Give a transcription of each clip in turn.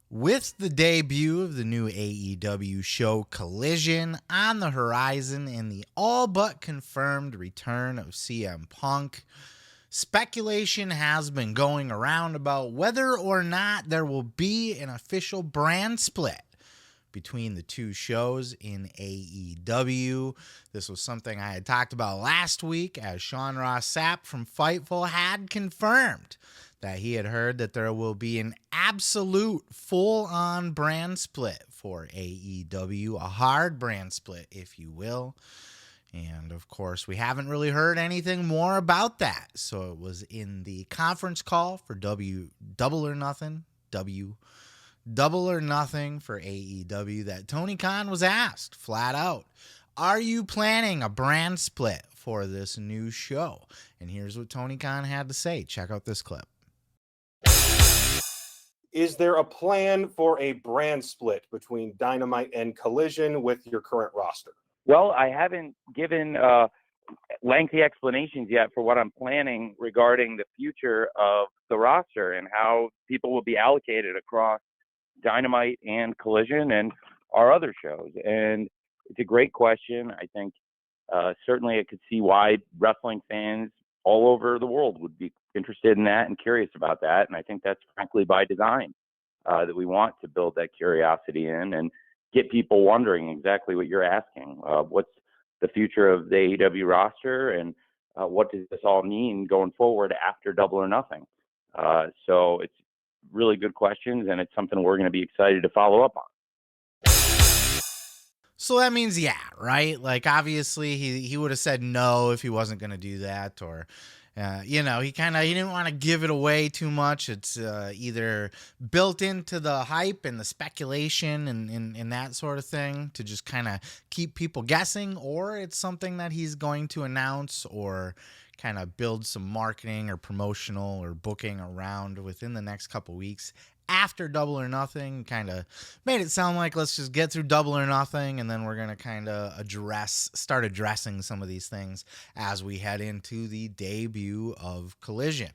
With the debut of the new AEW show Collision on the horizon and the all but confirmed return of CM Punk, speculation has been going around about whether or not there will be an official brand split between the two shows in AEW. This was something I had talked about last week, as Sean Ross Sapp from Fightful had confirmed that he had heard that there will be an absolute full-on brand split for AEW, a hard brand split, if you will. And of course, we haven't really heard anything more about that. So it was in the conference call for Double or Nothing for AEW that Tony Khan was asked flat out, are you planning a brand split for this new show? And here's what Tony Khan had to say. Check out this clip. Is there a plan for a brand split between Dynamite and Collision with your current roster? Well, I haven't given lengthy explanations yet for what I'm planning regarding the future of the roster and how people will be allocated across Dynamite and Collision and our other shows. And it's a great question. I think certainly I could see why wrestling fans all over the world would be interested in that and curious about that. And I think that's frankly by design, that we want to build that curiosity in and get people wondering exactly what you're asking. What's the future of the AEW roster, and what does this all mean going forward after Double or Nothing? So it's really good questions, and it's something we're going to be excited to follow up on. So that means, yeah, right? Like, obviously, he would have said no if he wasn't going to do that, or, he didn't want to give it away too much. It's either built into the hype and the speculation and that sort of thing to just kind of keep people guessing, or it's something that he's going to announce or kind of build some marketing or promotional or booking around within the next couple weeks after Double or Nothing. Kind of made it sound like let's just get through Double or Nothing, and then we're going to kind of start addressing some of these things as we head into the debut of Collision.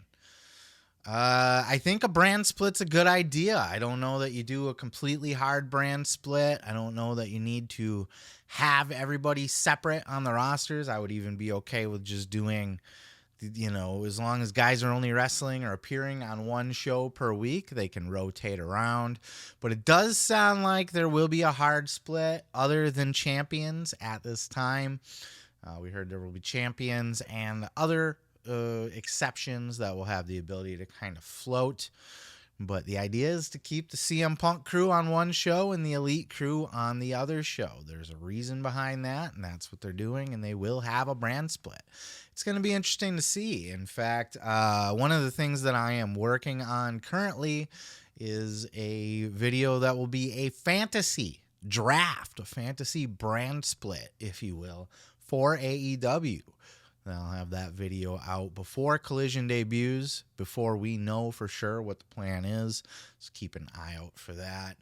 I think a brand split's a good idea. I don't know that you do a completely hard brand split. I don't know that you need to have everybody separate on the rosters. I would even be okay with just doing, as long as guys are only wrestling or appearing on one show per week, they can rotate around. But it does sound like there will be a hard split other than champions at this time. We heard there will be champions and other exceptions that will have the ability to kind of float. But the idea is to keep the CM Punk crew on one show and the Elite crew on the other show. There's a reason behind that, and that's what they're doing, and they will have a brand split. It's going to be interesting to see. In fact, one of the things that I am working on currently is a video that will be a fantasy draft, a fantasy brand split, if you will, for AEW. I'll have that video out before Collision debuts, before we know for sure what the plan is. So keep an eye out for that.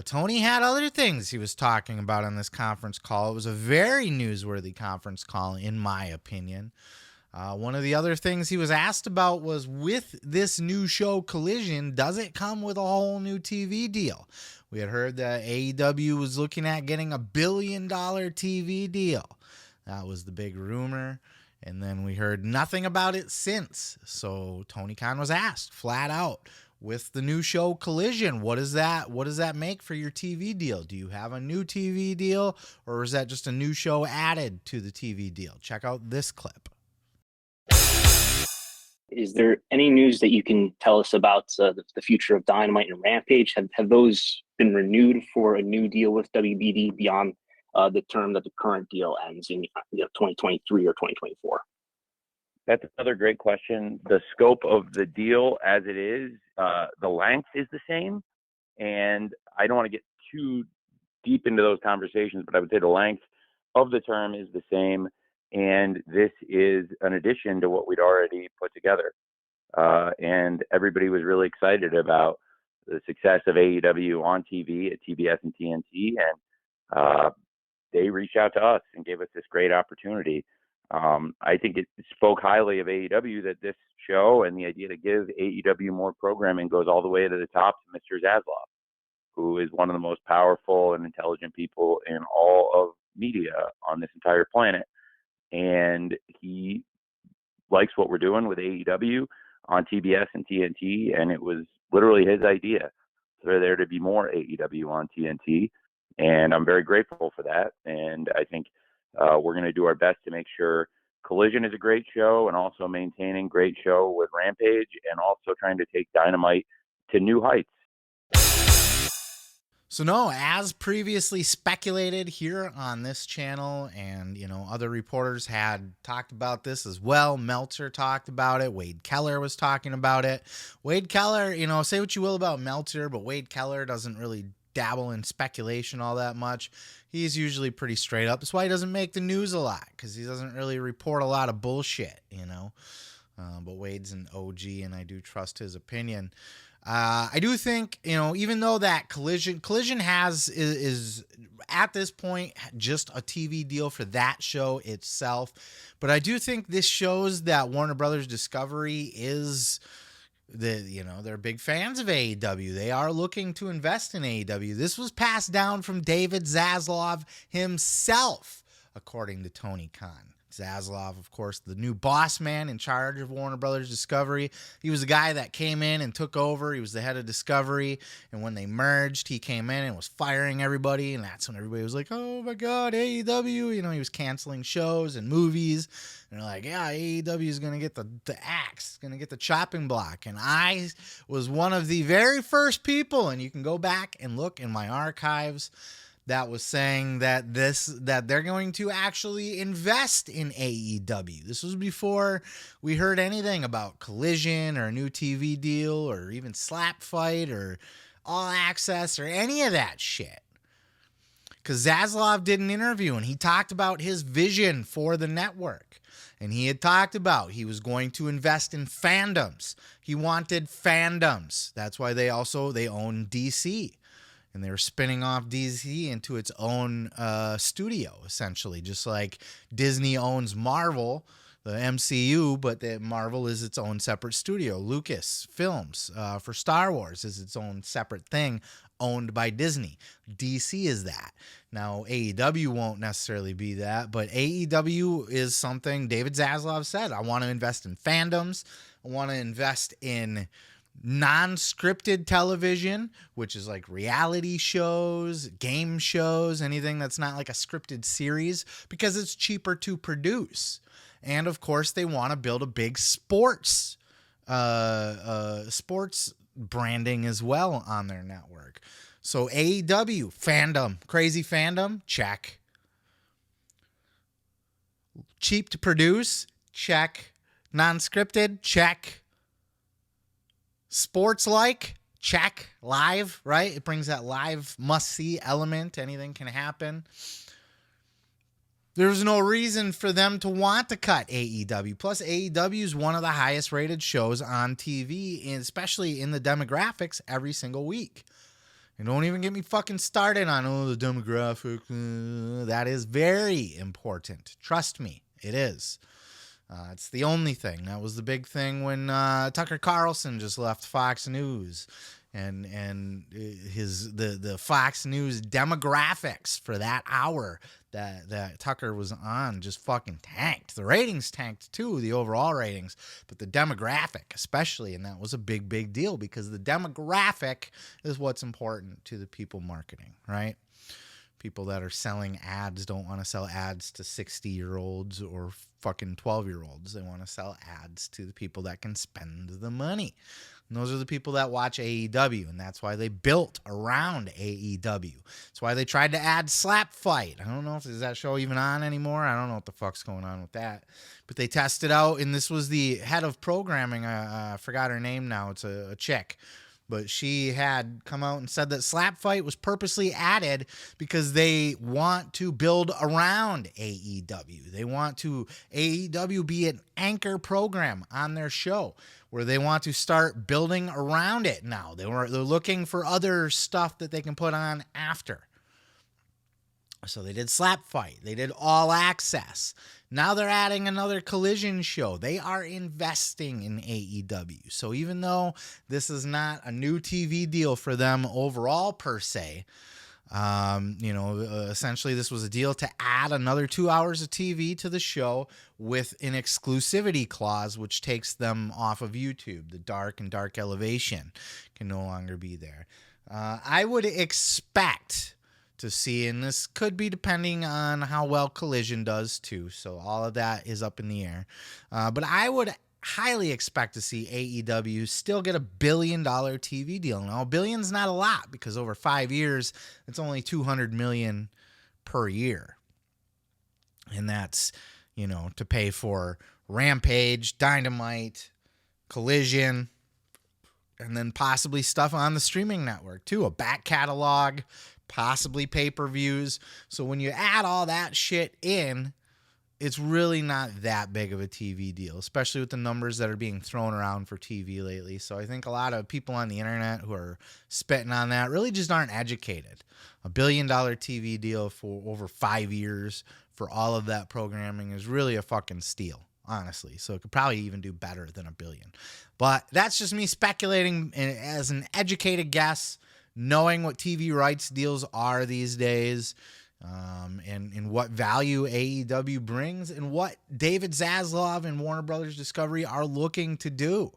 Tony had other things he was talking about on this conference call. It was a very newsworthy conference call, in my opinion. One of the other things he was asked about was, with this new show Collision, does it come with a whole new TV deal? We had heard that AEW was looking at getting $1 billion TV deal. That was the big rumor, and then we heard nothing about it since. So Tony Khan was asked flat out, with the new show Collision, what does that make for your TV deal? Do you have a new TV deal, or is that just a new show added to the TV deal? Check out this clip. Is there any news that you can tell us about the future of Dynamite and Rampage? Have those been renewed for a new deal with WBD beyond the term that the current deal ends in 2023 or 2024? That's another great question. The scope of the deal as it is, the length is the same. And I don't want to get too deep into those conversations, but I would say the length of the term is the same. And this is an addition to what we'd already put together. And everybody was really excited about the success of AEW on TV at TBS and TNT. And they reached out to us and gave us this great opportunity. I think it spoke highly of AEW that this show and the idea to give AEW more programming goes all the way to the top to Mr. Zaslav. who is one of the most powerful and intelligent people in all of media on this entire planet. And he likes what we're doing with AEW on TBS and TNT, and it was literally his idea for there to be more AEW on TNT, and I'm very grateful for that. And I think we're going to do our best to make sure Collision is a great show, and also maintaining great show with Rampage, and also trying to take Dynamite to new heights. So no, as previously speculated here on this channel, and other reporters had talked about this as well. Meltzer talked about it. Wade Keller was talking about it. Wade Keller, say what you will about Meltzer, but Wade Keller doesn't really dabble in speculation all that much. He's usually pretty straight up. That's why he doesn't make the news a lot, because he doesn't really report a lot of bullshit, But Wade's an OG, and I do trust his opinion. I do think, even though that Collision is at this point just a TV deal for that show itself, but I do think this shows that Warner Brothers Discovery is they're big fans of AEW. They are looking to invest in AEW. This was passed down from David Zaslav himself, according to Tony Khan. Zaslav, of course, the new boss man in charge of Warner Brothers Discovery. He was the guy that came in and took over. He was the head of Discovery, and when they merged, he came in and was firing everybody, and that's when everybody was like, oh my God, AEW. He was canceling shows and movies, and they're like, yeah, AEW is going to get the axe, going to get the chopping block. And I was one of the very first people, and you can go back and look in my archives, that was saying that they're going to actually invest in AEW. This was before we heard anything about Collision or a new TV deal or even Slap Fight or All Access or any of that shit. Because Zaslav did an interview and he talked about his vision for the network. And he had talked about he was going to invest in fandoms. He wanted fandoms. That's why they own DC. And they were spinning off DC into its own studio, essentially. Just like Disney owns Marvel, the MCU, but that Marvel is its own separate studio. Lucas Films for Star Wars is its own separate thing owned by Disney. DC is that. Now, AEW won't necessarily be that, but AEW is something David Zaslav said. I want to invest in fandoms. I want to invest in non-scripted television, which is like reality shows, game shows, anything that's not like a scripted series, because it's cheaper to produce. And of course, they want to build a big sports branding as well on their network. So AEW fandom, crazy fandom, check. Cheap to produce, check. Non-scripted, check. Sports-like, check. Live, right? It brings that live must-see element. Anything can happen. There's no reason for them to want to cut AEW. Plus, AEW is one of the highest-rated shows on TV, and especially in the demographics, every single week. And don't even get me fucking started on, the demographic. That is very important. Trust me, it is. It's the only thing. That was the big thing when Tucker Carlson just left Fox News, and the Fox News demographics for that hour that Tucker was on just fucking tanked. The ratings tanked too, the overall ratings, but the demographic especially, and that was a big deal because the demographic is what's important to the people marketing, right? People that are selling ads don't want to sell ads to 60-year-olds or fucking 12-year-olds. They want to sell ads to the people that can spend the money. And those are the people that watch AEW, and that's why they built around AEW. That's why they tried to add Slap Fight. I don't know if is that show even on anymore. I don't know what the fuck's going on with that. But they tested out, and this was the head of programming. I forgot her name now. It's a chick. But she had come out and said that Slap Fight was purposely added because they want to build around AEW. They want to AEW be an anchor program on their show where they want to start building around it now. They're looking for other stuff that they can put on after. So they did Slap Fight. They did All Access. Now they're adding another Collision show. They are investing in AEW. So even though this is not a new TV deal for them overall per se, essentially this was a deal to add another 2 hours of TV to the show with an exclusivity clause, which takes them off of YouTube. The Dark and Dark Elevation can no longer be there. I would expect to see, and this could be depending on how well Collision does too, so all of that is up in the air, but I would highly expect to see AEW still get $1 billion TV deal. Now, $1 billion's not a lot, because over 5 years it's only $200 million per year, and that's to pay for Rampage, Dynamite, Collision, and then possibly stuff on the streaming network too, a back catalog, possibly pay-per-views. So when you add all that shit in, it's really not that big of a TV deal, especially with the numbers that are being thrown around for TV lately. So I think a lot of people on the internet who are spitting on that really just aren't educated. $1 billion TV deal for over 5 years for all of that programming is really a fucking steal, honestly. So it could probably even do better than $1 billion. But that's just me speculating as an educated guess, knowing what TV rights deals are these days, and what value AEW brings, and what David Zaslav and Warner Brothers Discovery are looking to do.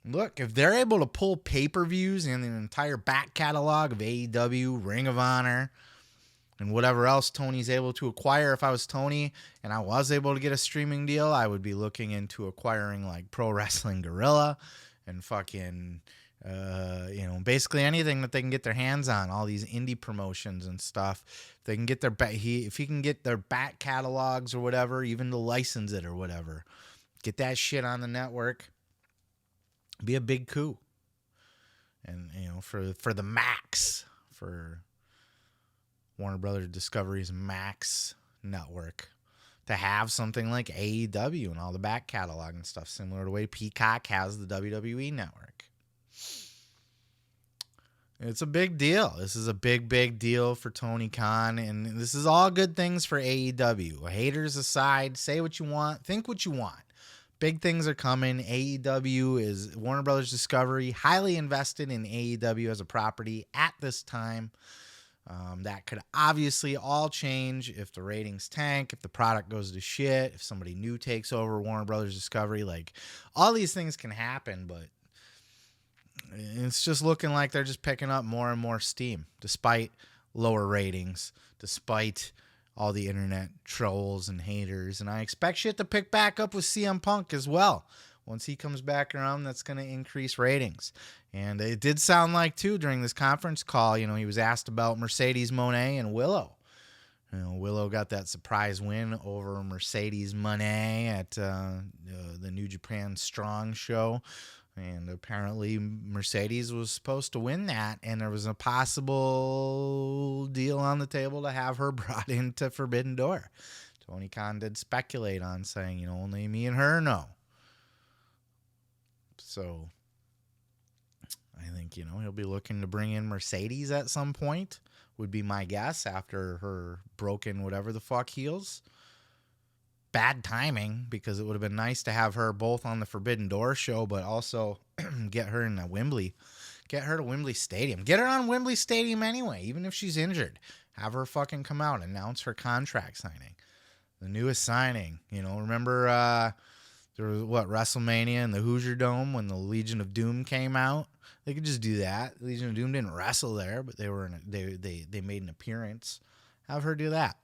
Look, if they're able to pull pay-per-views and an entire back catalog of AEW, Ring of Honor, and whatever else Tony's able to acquire, if I was Tony and I was able to get a streaming deal, I would be looking into acquiring like Pro Wrestling Guerrilla and fucking basically anything that they can get their hands on, all these indie promotions and stuff. If they can get if he can get their back catalogs or whatever, even to license it or whatever, get that shit on the network, be a big coup. And for the Max, for Warner Brothers Discovery's Max network, to have something like AEW and all the back catalog and stuff, similar to the way Peacock has the WWE network. It's a big deal. This is a big, big deal for Tony Khan, and this is all good things for AEW. Haters aside, say what you want, think what you want. Big things are coming. AEW is Warner Brothers Discovery, highly invested in AEW as a property at this time. That could obviously all change if the ratings tank, if the product goes to shit, if somebody new takes over Warner Brothers Discovery. Like, all these things can happen, but it's just looking like they're just picking up more and more steam, despite lower ratings, despite all the internet trolls and haters. And I expect shit to pick back up with CM Punk as well. Once he comes back around, that's going to increase ratings. And it did sound like, too, during this conference call, he was asked about Mercedes Moné and Willow. Willow got that surprise win over Mercedes Moné at the New Japan Strong show. And apparently Mercedes was supposed to win that, and there was a possible deal on the table to have her brought into Forbidden Door. Tony Khan did speculate on saying, only me and her know. So I think, he'll be looking to bring in Mercedes at some point, would be my guess, after her broken whatever the fuck heels. Bad timing, because it would have been nice to have her both on the Forbidden Door show, but also get her in Wembley. Get her to Wembley Stadium. Get her on Wembley Stadium anyway, even if she's injured. Have her fucking come out, announce her contract signing. The newest signing. Remember there was WrestleMania in the Hoosier Dome when the Legion of Doom came out? They could just do that. Legion of Doom didn't wrestle there, but they made an appearance. Have her do that.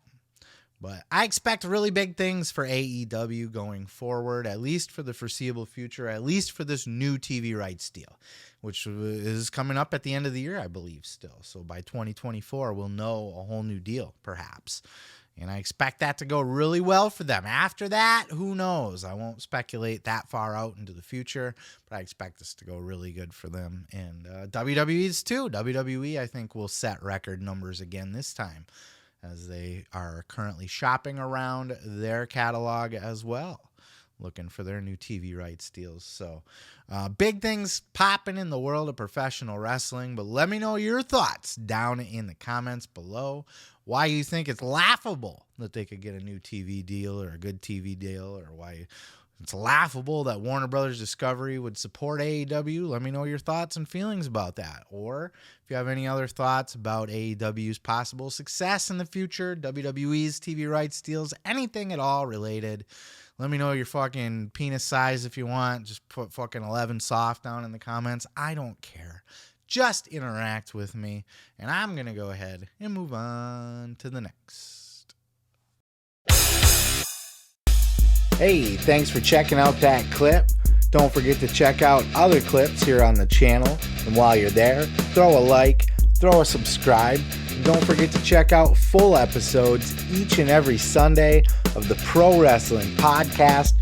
But I expect really big things for AEW going forward, at least for the foreseeable future, at least for this new TV rights deal, which is coming up at the end of the year, I believe, still. So by 2024, we'll know a whole new deal, perhaps. And I expect that to go really well for them. After that, who knows? I won't speculate that far out into the future, but I expect this to go really good for them. And WWE's too. WWE, I think, will set record numbers again this time, as they are currently shopping around their catalog as well. looking for their new TV rights deals. So big things popping in the world of professional wrestling, but let me know your thoughts down in the comments below. Why you think it's laughable that they could get a new TV deal or a good TV deal, or why it's laughable that Warner Brothers Discovery would support AEW. Let me know your thoughts and feelings about that. Or if you have any other thoughts about AEW's possible success in the future, WWE's TV rights deals, anything at all related, let me know your fucking penis size if you want. Just put fucking 11 soft down in the comments. I don't care. Just interact with me, and I'm going to go ahead and move on to the next. Hey, thanks for checking out that clip. Don't forget to check out other clips here on the channel. And while you're there, throw a like, throw a subscribe, and don't forget to check out full episodes each and every Sunday of the Pro Wrestling Podcast.